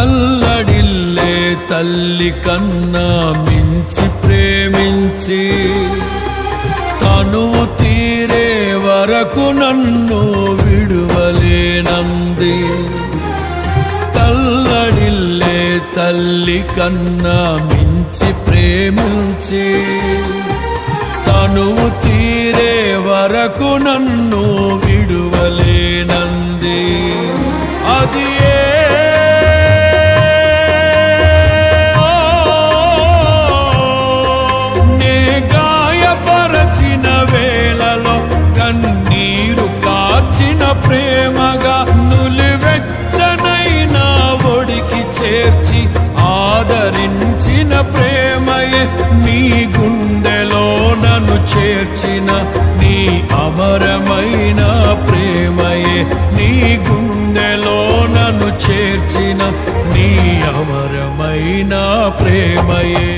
తల్లడిల్లే తల్లి కన్నా మించి ప్రేమించి తనువు తీరే వరకు నన్ను విడువలేనంది. తల్లడిల్లే తల్లి కన్నా మించి ప్రేమించి తనువు తీరే వరకు నన్ను విడువలేనంది. అది నే గాయపరచిన వేళలో కన్నీరు కార్చిన ప్రేమగా నులివెచ్చనైనా ఒడికి చేర్చి ఆదరించిన ప్రేమయే నీ గుండెలో నన్ను చేర్చిన నీ అమరమైన ప్రేమయే నీ గుండెలో నన్ను చేర్చిన నీ అమరమైన ప్రేమయే.